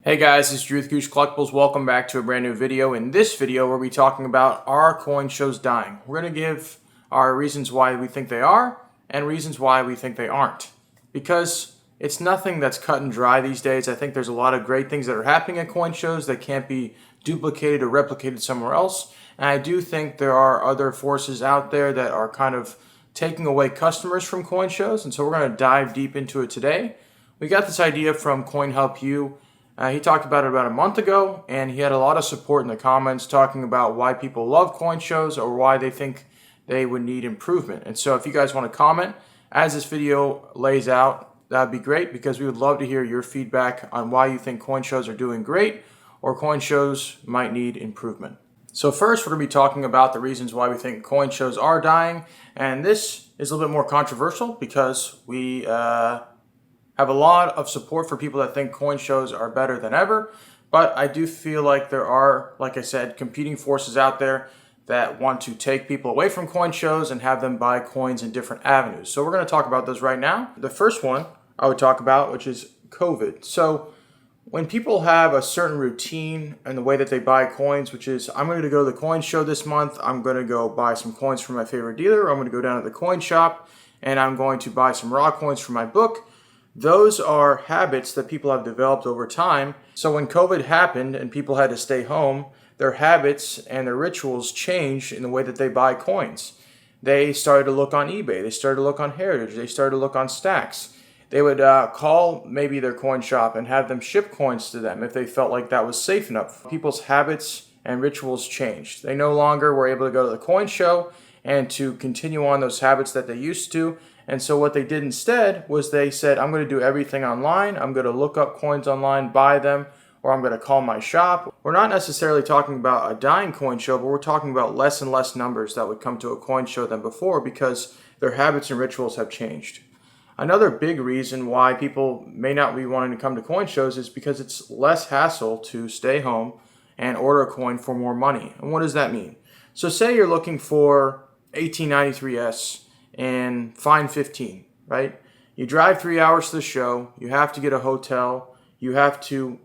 Hey guys, it's Drew with Goose Collectibles. Welcome back to a brand new video. In this video, we'll be talking about are coin shows dying. We're going to give our reasons why we think they are and reasons why we think they aren't. Because it's nothing that's cut and dry these days. I think there's a lot of great things that are happening at coin shows that can't be duplicated or replicated somewhere else. And I do think there are other forces out there that are kind of taking away customers from coin shows. And so we're going to dive deep into it today. We got this idea from CoinHelpU. He talked about it about a month ago, and he had a lot of support in the comments talking about why people love coin shows or why they think they would need improvement. And so if you guys want to comment as this video lays out, that'd be great, because we would love to hear your feedback on why you think coin shows are doing great or coin shows might need improvement. So first, we're going to be talking about the reasons why we think coin shows are dying, and this is a little bit more controversial because we have a lot of support for people that think coin shows are better than ever, but I do feel like there are, like I said, competing forces out there that want to take people away from coin shows and have them buy coins in different avenues. So we're going to talk about those right now. The first one I would talk about, which is COVID. So when people have a certain routine in the way that they buy coins, which is, I'm going to go to the coin show this month, I'm going to go buy some coins from my favorite dealer, I'm going to go down to the coin shop, and I'm going to buy some raw coins for my book. Those are habits that people have developed over time. So when COVID happened and people had to stay home, their habits and their rituals changed in the way that they buy coins. They started to look on eBay. They started to look on Heritage. They started to look on Stacks. They would call maybe their coin shop and have them ship coins to them if they felt like that was safe enough. People's habits and rituals changed. They no longer were able to go to the coin show and to continue on those habits that they used to. And so what they did instead was they said, I'm going to do everything online. I'm going to look up coins online, buy them, or I'm going to call my shop. We're not necessarily talking about a dying coin show, but we're talking about less and less numbers that would come to a coin show than before because their habits and rituals have changed. Another big reason why people may not be wanting to come to coin shows is because it's less hassle to stay home and order a coin for more money. And what does that mean? So say you're looking for 1893S and fine 15, right? You drive 3 hours to the show, you have to get a hotel, you have to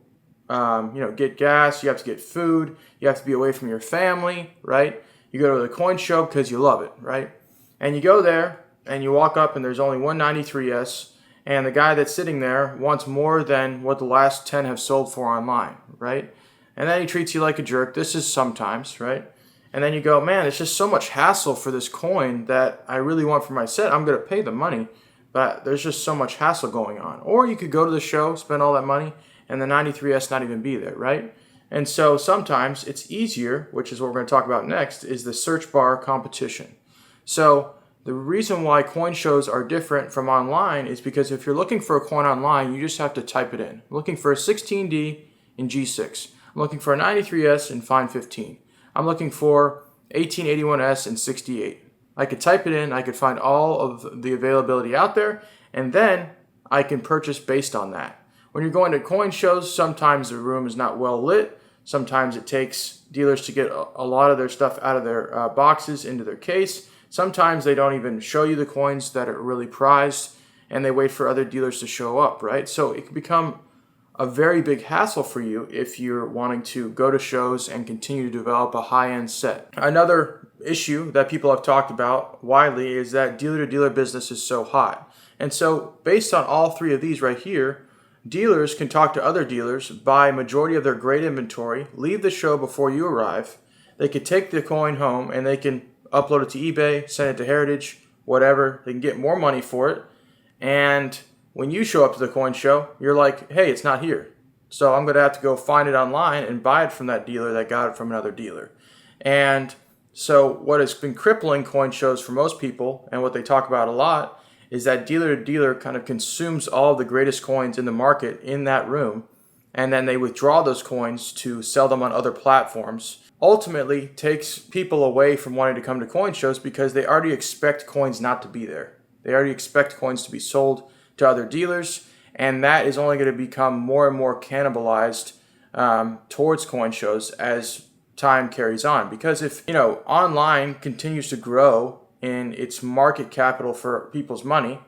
get gas, you have to get food, you have to be away from your family, right? You go to the coin show because you love it, right? And you go there and you walk up and there's only one 93S, and the guy that's sitting there wants more than what the last 10 have sold for online, right? And then he treats you like a jerk. This is sometimes, right? And then you go, man, it's just so much hassle for this coin that I really want for my set. I'm going to pay the money, but there's just so much hassle going on. Or you could go to the show, spend all that money, and the 93S not even be there, right? And so sometimes it's easier, which is what we're going to talk about next, is the search bar competition. So the reason why coin shows are different from online is because if you're looking for a coin online, you just have to type it in. I'm looking for a 16D in G6. I'm looking for a 93S in fine 15. I'm looking for 1881S and 68. I could type it in, I could find all of the availability out there, and then I can purchase based on that. When you're going to coin shows, sometimes the room is not well lit. Sometimes it takes dealers to get a lot of their stuff out of their boxes into their case. Sometimes they don't even show you the coins that are really prized, and they wait for other dealers to show up, right? So it can become a very big hassle for you if you're wanting to go to shows and continue to develop a high-end set. Another issue that people have talked about widely is that dealer-to-dealer business is so hot. And so based on all three of these right here, dealers can talk to other dealers, buy majority of their great inventory, leave the show before you arrive. They could take the coin home and they can upload it to eBay, send it to Heritage, whatever. They can get more money for it. And when you show up to the coin show, you're like, hey, it's not here. So I'm going to have to go find it online and buy it from that dealer that got it from another dealer. And so what has been crippling coin shows for most people, and what they talk about a lot, is that dealer to dealer kind of consumes all of the greatest coins in the market in that room, and then they withdraw those coins to sell them on other platforms. Ultimately takes people away from wanting to come to coin shows because they already expect coins not to be there. They already expect coins to be sold to other dealers, and that is only going to become more and more cannibalized towards coin shows as time carries on. Because if online continues to grow in its market capital for people's money,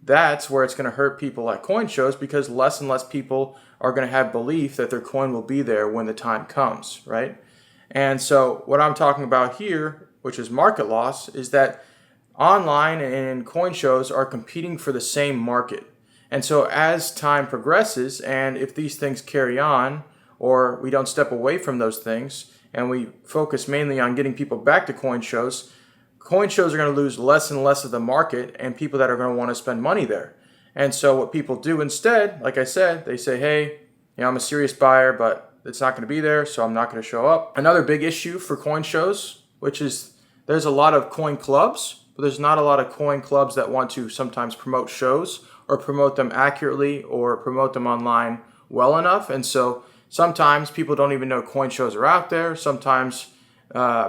that's where it's going to hurt people at coin shows, because less and less people are going to have belief that their coin will be there when the time comes, right? And so what I'm talking about here, which is market loss, is that online and coin shows are competing for the same market. And so as time progresses, and if these things carry on, or we don't step away from those things, and we focus mainly on getting people back to coin shows are going to lose less and less of the market and people that are going to want to spend money there. And so what people do instead, like I said, they say, hey, I'm a serious buyer, but it's not going to be there, so I'm not going to show up. Another big issue for coin shows, which is there's a lot of coin clubs, but there's not a lot of coin clubs that want to sometimes promote shows or promote them accurately or promote them online well enough. And so sometimes people don't even know coin shows are out there. Sometimes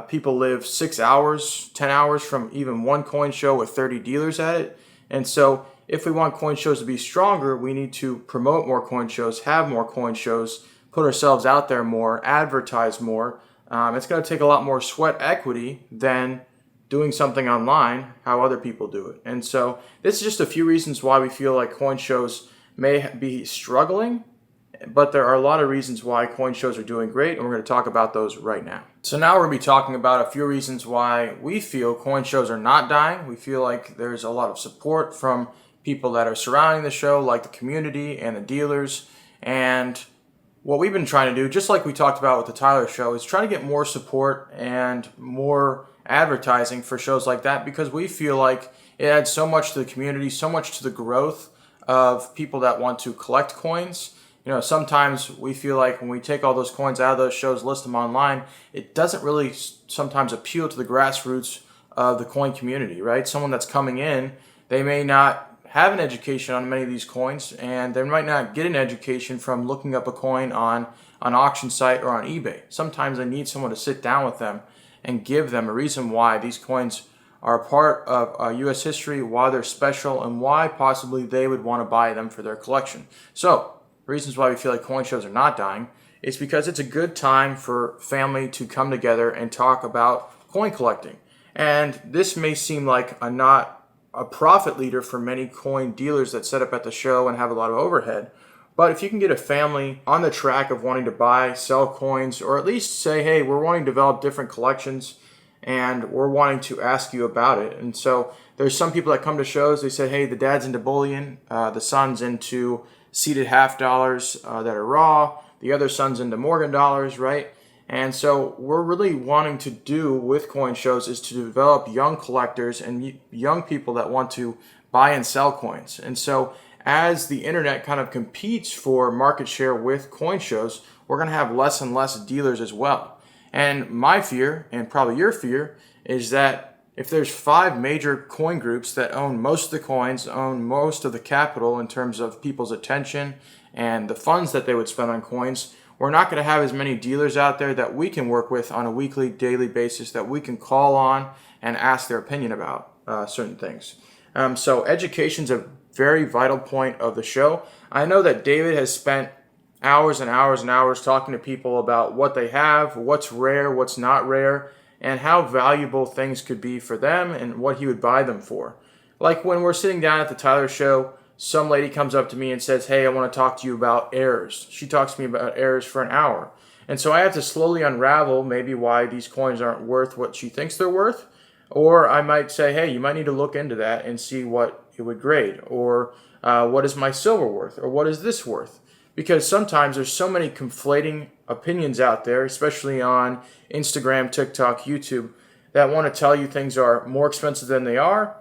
people live 6 hours, 10 hours from even one coin show with 30 dealers at it. And so if we want coin shows to be stronger, we need to promote more coin shows, have more coin shows, put ourselves out there more, advertise more. It's going to take a lot more sweat equity than doing something online, how other people do it. And so this is just a few reasons why we feel like coin shows may be struggling, but there are a lot of reasons why coin shows are doing great, and we're going to talk about those right now. So now we're going to be talking about a few reasons why we feel coin shows are not dying. We feel like there's a lot of support from people that are surrounding the show, like the community and the dealers. And what we've been trying to do, just like we talked about with the Tyler show, is try to get more support and more advertising for shows like that, because we feel like it adds so much to the community, so much to the growth of people that want to collect coins. Sometimes we feel like when we take all those coins out of those shows, list them online, it doesn't really sometimes appeal to the grassroots of the coin community, right? Someone that's coming in, they may not have an education on many of these coins, and they might not get an education from looking up a coin on an auction site or on eBay. Sometimes they need someone to sit down with them and give them a reason why these coins are a part of U.S. history, why they're special, and why possibly they would want to buy them for their collection. So, reasons why we feel like coin shows are not dying is because it's a good time for family to come together and talk about coin collecting. And this may seem like not a profit leader for many coin dealers that set up at the show and have a lot of overhead. But if you can get a family on the track of wanting to buy, sell coins, or at least say, hey, we're wanting to develop different collections and we're wanting to ask you about it. And so there's some people that come to shows, they say, hey, the dad's into bullion, the son's into seated half dollars that are raw, the other son's into Morgan dollars, right? And so we're really wanting to do with coin shows is to develop young collectors and young people that want to buy and sell coins. And so as the internet kind of competes for market share with coin shows, we're going to have less and less dealers as well. And my fear, and probably your fear, is that if there's 5 major coin groups that own most of the coins, own most of the capital in terms of people's attention and the funds that they would spend on coins, we're not going to have as many dealers out there that we can work with on a weekly, daily basis that we can call on and ask their opinion about certain things. So education's a very vital point of the show. I know that David has spent hours and hours and hours talking to people about what they have, what's rare, what's not rare, and how valuable things could be for them and what he would buy them for. Like when we're sitting down at the Tyler show, some lady comes up to me and says, hey, I want to talk to you about errors. She talks to me about errors for an hour. And so I have to slowly unravel maybe why these coins aren't worth what she thinks they're worth. Or I might say, hey, you might need to look into that and see what it would grade. Or what is my silver worth? Or what is this worth? Because sometimes there's so many conflating opinions out there, especially on Instagram, TikTok, YouTube, that want to tell you things are more expensive than they are.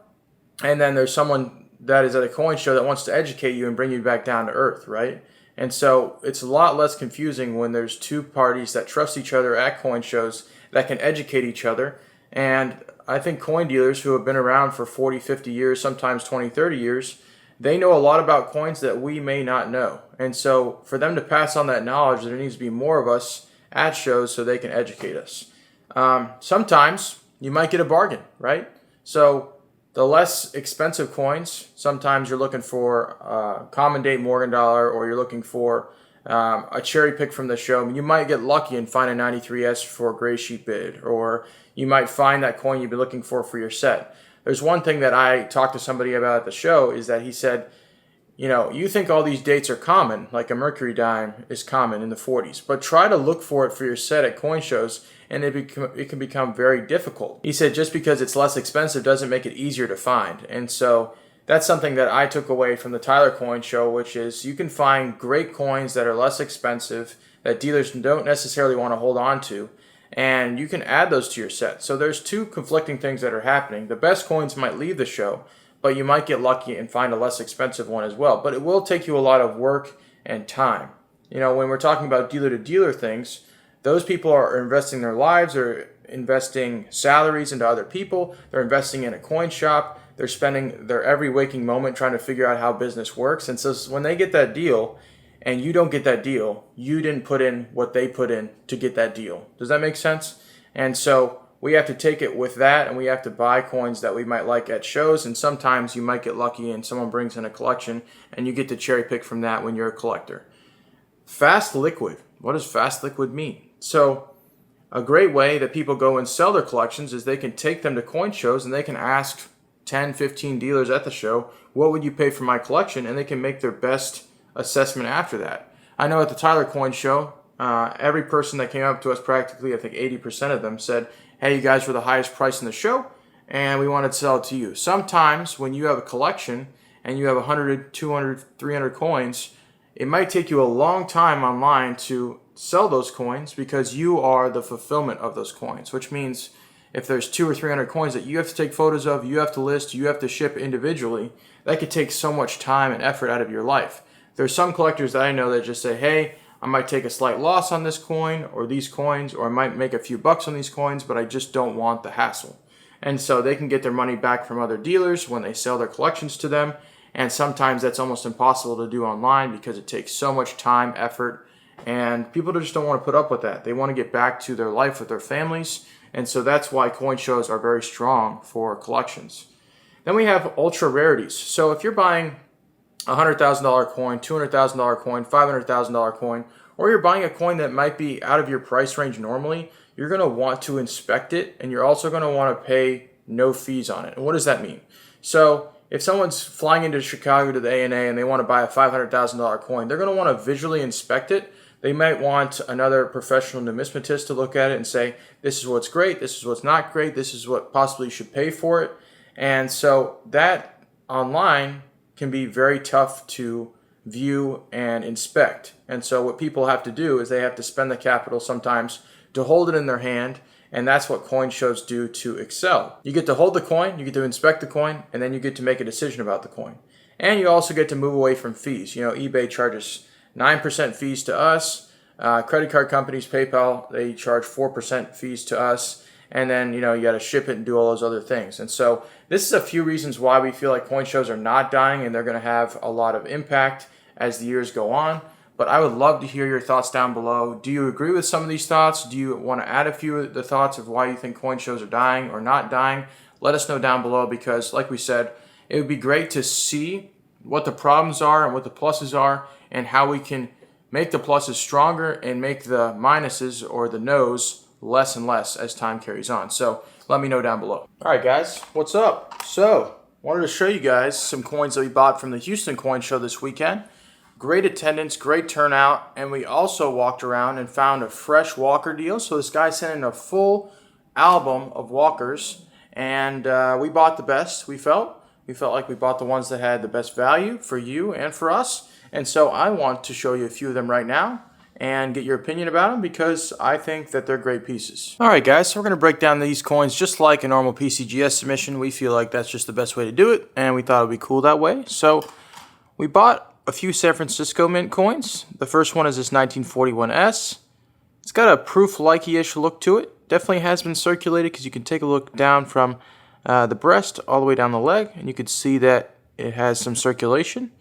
And then there's someone that is at a coin show that wants to educate you and bring you back down to earth, right? And so it's a lot less confusing when there's 2 parties that trust each other at coin shows that can educate each other. And I think coin dealers who have been around for 40, 50 years, sometimes 20, 30 years, they know a lot about coins that we may not know. And so for them to pass on that knowledge, there needs to be more of us at shows so they can educate us. Sometimes you might get a bargain, right? So the less expensive coins, sometimes you're looking for a common date Morgan dollar, or you're looking for a cherry pick from the show. You might get lucky and find a 93S for a gray sheet bid, or you might find that coin you've been looking for your set. There's one thing that I talked to somebody about at the show is that he said, You know, you think all these dates are common, like a Mercury dime is common in the 40s, but try to look for it for your set at coin shows, and it can become very difficult. He said just because it's less expensive doesn't make it easier to find. And so that's something that I took away from the Tyler Coin Show, which is you can find great coins that are less expensive, that dealers don't necessarily want to hold on to, and you can add those to your set. So there's two conflicting things that are happening. The best coins might leave the show, but you might get lucky and find a less expensive one as well. But it will take you a lot of work and time. You know, when we're talking about dealer-to-dealer things, those people are investing their lives, or investing salaries into other people. They're investing in a coin shop. They're spending their every waking moment trying to figure out how business works. And so when they get that deal and you don't get that deal, you didn't put in what they put in to get that deal. Does that make sense? And so we have to take it with that, and we have to buy coins that we might like at shows, and sometimes you might get lucky and someone brings in a collection and you get to cherry pick from that when you're a collector. Fast liquid. What does fast liquid mean? So a great way that people go and sell their collections is they can take them to coin shows and they can ask 10, 15 dealers at the show, what would you pay for my collection? And they can make their best assessment after that. I know at the Tyler Coin Show, every person that came up to us, practically, I think 80% of them said, hey, you guys were the highest price in the show, and we wanted to sell it to you. Sometimes when you have a collection and you have 100, 200, 300 coins, it might take you a long time online to sell those coins because you are the fulfillment of those coins, which means if there's 200 or 300 coins that you have to take photos of, you have to list, you have to ship individually, that could take so much time and effort out of your life. There's some collectors that I know that just say, hey, I might take a slight loss on this coin or these coins, or I might make a few bucks on these coins, but I just don't want the hassle. And so they can get their money back from other dealers when they sell their collections to them. And sometimes that's almost impossible to do online because it takes so much time, effort, and people just don't want to put up with that. They want to get back to their life with their families. And so that's why coin shows are very strong for collections. Then we have ultra rarities. So if you're buying a $100,000 coin, $200,000 coin, $500,000 coin, or you're buying a coin that might be out of your price range normally, you're going to want to inspect it, and you're also going to want to pay no fees on it. And what does that mean? So if someone's flying into Chicago to the ANA and they want to buy a $500,000 coin, they're going to want to visually inspect it. They might want another professional numismatist to look at it and say, this is what's great, this is what's not great, this is what possibly you should pay for it. And so that online can be very tough to view and inspect. And so what people have to do is they have to spend the capital sometimes to hold it in their hand, and that's what coin shows do to excel. You get to hold the coin, you get to inspect the coin, and then you get to make a decision about the coin. And you also get to move away from fees. You know, eBay charges 9% fees to us. Credit card companies, PayPal, they charge 4% fees to us. And then, you know, you got to ship it and do all those other things. And so this is a few reasons why we feel like coin shows are not dying, and they're going to have a lot of impact as the years go on. But I would love to hear your thoughts down below. Do you agree with some of these thoughts? Do you want to add a few of the thoughts of why you think coin shows are dying or not dying? Let us know down below, because like we said, it would be great to see what the problems are and what the pluses are, and how we can make the pluses stronger and make the minuses or the no's less and less as time carries on. So let me know down below. All right, guys, what's up? So wanted to show you guys some coins that we bought from the Houston Coin Show this weekend. Great attendance, great turnout, and we also walked around and found a fresh Walker deal. So this guy sent in a full album of Walkers, and we bought the best. We felt like we bought the ones that had the best value for you and for us. And so I want to show you a few of them right now and get your opinion about them, because I think that they're great pieces. All right, guys, so we're going to break down these coins just like a normal PCGS submission. We feel like that's just the best way to do it, and we thought it would be cool that way. So we bought a few San Francisco Mint coins. The first one is this 1941S. It's got a proof-likey-ish look to it. Definitely has been circulated, because you can take a look down from the breast all the way down the leg, and you can see that it has some circulation.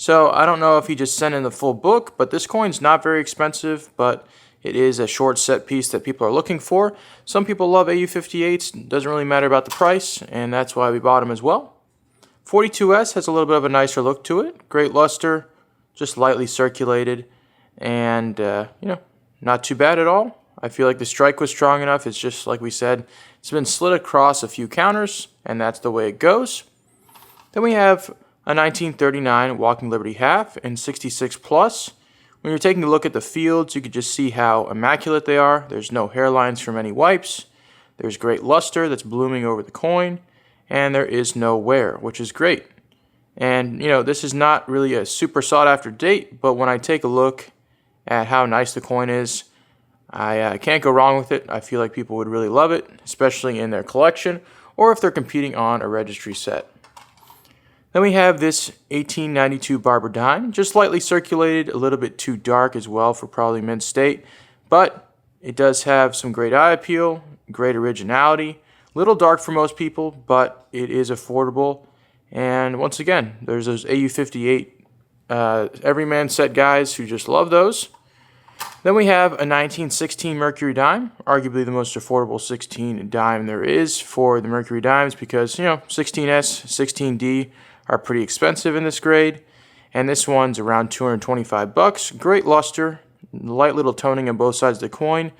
So I don't know if he just sent in the full book, but this coin's not very expensive, but it is a short set piece that people are looking for. Some people love AU58s. Doesn't really matter about the price, and that's why we bought them as well. 42S has a little bit of a nicer look to it. Great luster, just lightly circulated, and not too bad at all. I feel like the strike was strong enough. It's just like we said, it's been slid across a few counters, and that's the way it goes. Then we have a 1939 Walking Liberty half in 66 plus. When you're taking a look at the fields, you can just see how immaculate they are. There's no hairlines from any wipes. There's great luster that's blooming over the coin, and there is no wear, which is great. And, this is not really a super sought-after date, but when I take a look at how nice the coin is, I can't go wrong with it. I feel like people would really love it, especially in their collection, or if they're competing on a registry set. Then we have this 1892 Barber dime, just lightly circulated, a little bit too dark as well for probably mint state, but it does have some great eye appeal, great originality, little dark for most people, but it is affordable. And once again, there's those AU58 everyman set guys who just love those. Then we have a 1916 Mercury dime, arguably the most affordable 16 dime there is for the Mercury dimes because, 16S, 16D are pretty expensive in this grade. And this one's around $225. Great luster, light little toning on both sides of the coin.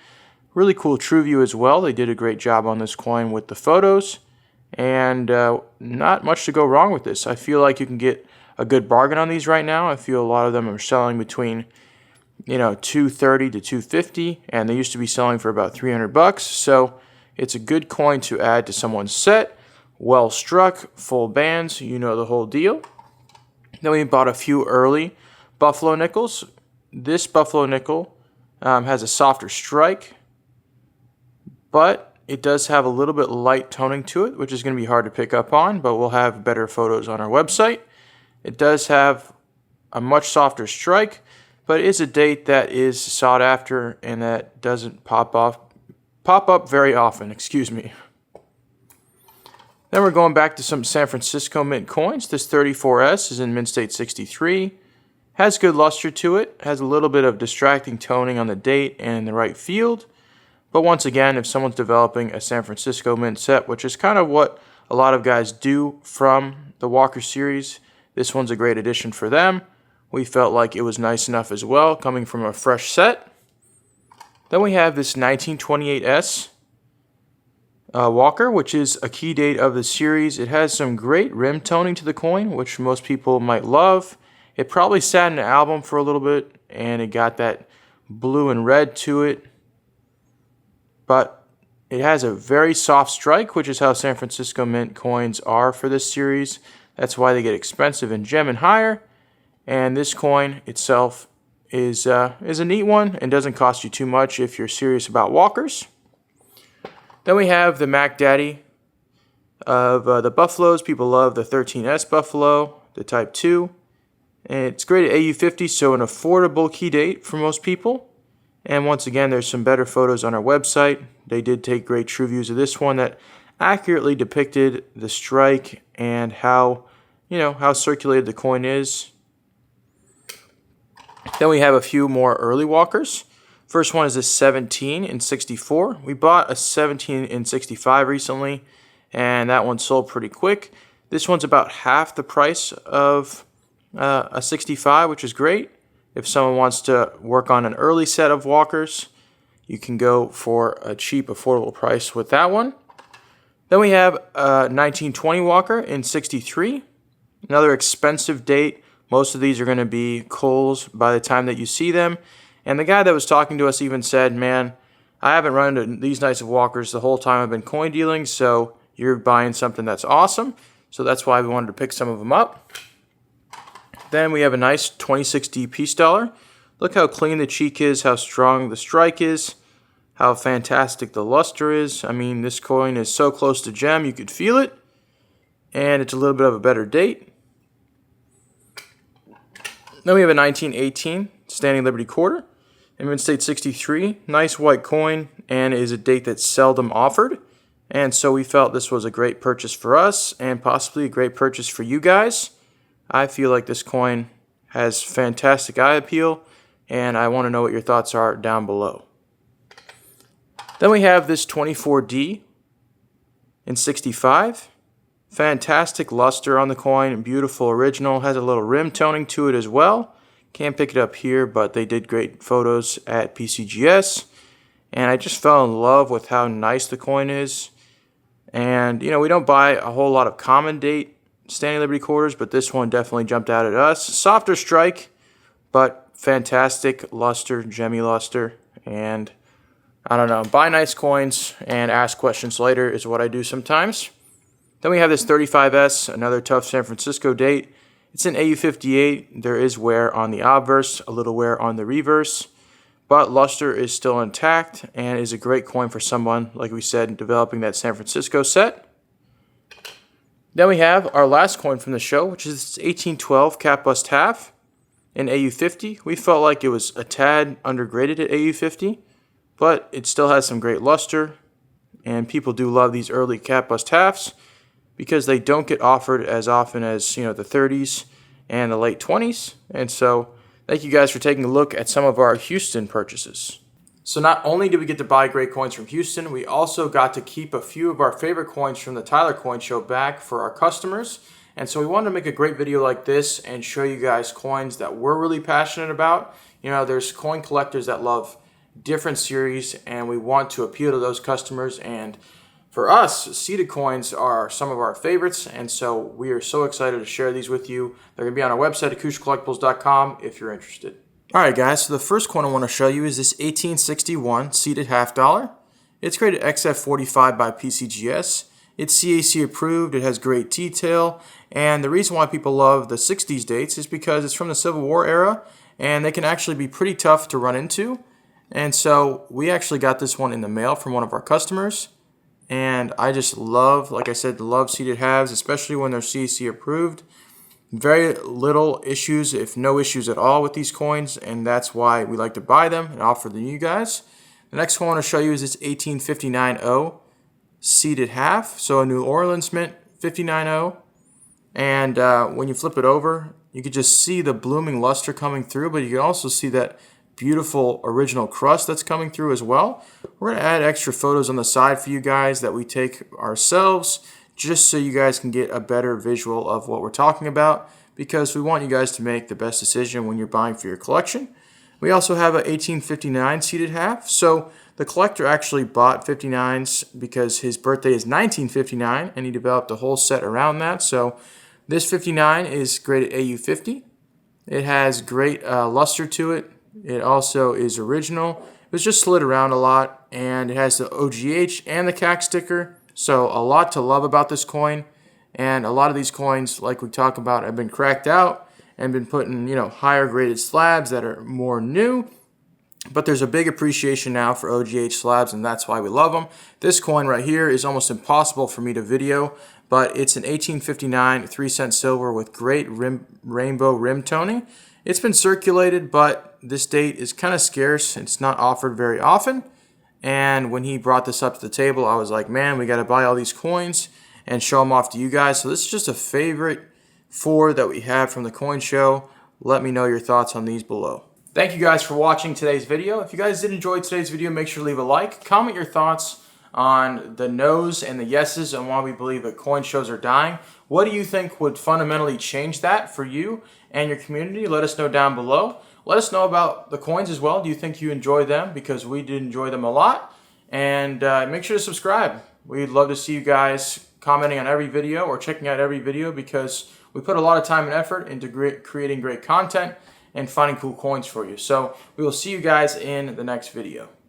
Really cool true view as well. They did a great job on this coin with the photos. And not much to go wrong with this. I feel like you can get a good bargain on these right now. I feel a lot of them are selling between $230 to $250, and they used to be selling for about $300. So it's a good coin to add to someone's set. Well struck, full bands, the whole deal. Then we bought a few early Buffalo nickels. This Buffalo nickel has a softer strike, but it does have a little bit light toning to it, which is going to be hard to pick up on, but we'll have better photos on our website. It does have a much softer strike, but it is a date that is sought after and that doesn't pop up very often, Then we're going back to some San Francisco mint coins. This 34S is in mint state 63. Has good luster to it. Has a little bit of distracting toning on the date and in the right field. But once again, if someone's developing a San Francisco mint set, which is kind of what a lot of guys do from the Walker series, this one's a great addition for them. We felt like it was nice enough as well, coming from a fresh set. Then we have this 1928S Walker, which is a key date of the series. It has some great rim toning to the coin, which most people might love. It probably sat in an album for a little bit, and it got that blue and red to it. But it has a very soft strike, which is how San Francisco mint coins are for this series. That's why they get expensive in gem and higher. And this coin itself is a neat one and doesn't cost you too much if you're serious about walkers. Then we have the Mac Daddy of the Buffaloes. People love the 13S Buffalo, the Type 2. And it's great at AU50, so an affordable key date for most people. And once again, there's some better photos on our website. They did take great true views of this one that accurately depicted the strike and how circulated the coin is. Then we have a few more early walkers. First one is a 17 in 64. We bought a 17 in 65 recently, and that one sold pretty quick. This one's about half the price of a 65, which is great. If someone wants to work on an early set of walkers, you can go for a cheap, affordable price with that one. Then we have a 1920 walker in 63. Another expensive date. Most of these are going to be Kohl's by the time that you see them. And the guy that was talking to us even said, man, I haven't run into these nice of walkers the whole time I've been coin dealing, so you're buying something that's awesome. So that's why we wanted to pick some of them up. Then we have a nice 26D Peace Dollar. Look how clean the cheek is, how strong the strike is, how fantastic the luster is. I mean, this coin is so close to gem, you could feel it. And it's a little bit of a better date. Then we have a 1918 Standing Liberty Quarter in mint state 63. Nice white coin and is a date that's seldom offered. And so we felt this was a great purchase for us and possibly a great purchase for you guys. I feel like this coin has fantastic eye appeal, and I want to know what your thoughts are down below. Then we have this 24D in 65. Fantastic luster on the coin, beautiful original, has a little rim toning to it as well. Can't pick it up here, but they did great photos at PCGS. And I just fell in love with how nice the coin is. And, we don't buy a whole lot of common date Standing Liberty quarters, but this one definitely jumped out at us. Softer strike, but fantastic luster, gemmy luster, and I don't know, buy nice coins and ask questions later is what I do sometimes. Then we have this 35S, another tough San Francisco date. It's an AU58. There is wear on the obverse, a little wear on the reverse, but luster is still intact and is a great coin for someone, like we said, developing that San Francisco set. Then we have our last coin from the show, which is this 1812 cap bust half in AU50. We felt like it was a tad undergraded at AU50, but it still has some great luster, and people do love these early cap bust halves because they don't get offered as often as, the 30s and the late 20s. And so thank you guys for taking a look at some of our Houston purchases. So not only did we get to buy great coins from Houston, we also got to keep a few of our favorite coins from the Tyler Coin Show back for our customers. And so we wanted to make a great video like this and show you guys coins that we're really passionate about. There's coin collectors that love different series, and we want to appeal to those customers. And for us, seeded coins are some of our favorites, and so we are so excited to share these with you. They're going to be on our website at KushCollectibles.com if you're interested. Alright guys, so the first coin I want to show you is this 1861 seeded half dollar. It's graded XF45 by PCGS. It's CAC approved, it has great detail, and the reason why people love the 60s dates is because it's from the Civil War era, and they can actually be pretty tough to run into. And so we actually got this one in the mail from one of our customers, and I just love, like I said, love seeded halves, especially when they're CAC approved. Very little issues, if no issues at all with these coins, and that's why we like to buy them and offer them to you guys. The next one I want to show you is this 1859-0 seeded half, so a New Orleans mint 59-0, and when you flip it over, you can just see the blooming luster coming through, but you can also see that beautiful original crust that's coming through as well. We're going to add extra photos on the side for you guys that we take ourselves, just so you guys can get a better visual of what we're talking about, because we want you guys to make the best decision when you're buying for your collection. We also have a 1859 seeded half. So the collector actually bought 59s because his birthday is 1959 and he developed a whole set around that. So this 59 is graded AU50. It has great luster to it. It also is original. It was just slid around a lot, and it has the OGH and the CAC sticker. So a lot to love about this coin, and a lot of these coins, like we talk about, have been cracked out and been put in, higher graded slabs that are more new. But there's a big appreciation now for OGH slabs, and that's why we love them. This coin right here is almost impossible for me to video, but it's an 1859 3-cent silver with great rainbow rim toning. It's been circulated, but this date is kind of scarce. It's not offered very often. And when he brought this up to the table, I was like, man, we got to buy all these coins and show them off to you guys. So this is just a favorite 4 that we have from the coin show. Let me know your thoughts on these below. Thank you guys for watching today's video. If you guys did enjoy today's video, make sure to leave a like. Comment your thoughts on the no's and the yeses and why we believe that coin shows are dying. What do you think would fundamentally change that for you and your community? Let us know down below. Let us know about the coins as well. Do you think you enjoy them? Because we did enjoy them a lot. And make sure to subscribe. We'd love to see you guys commenting on every video or checking out every video, because we put a lot of time and effort into creating great content and finding cool coins for you. So we will see you guys in the next video.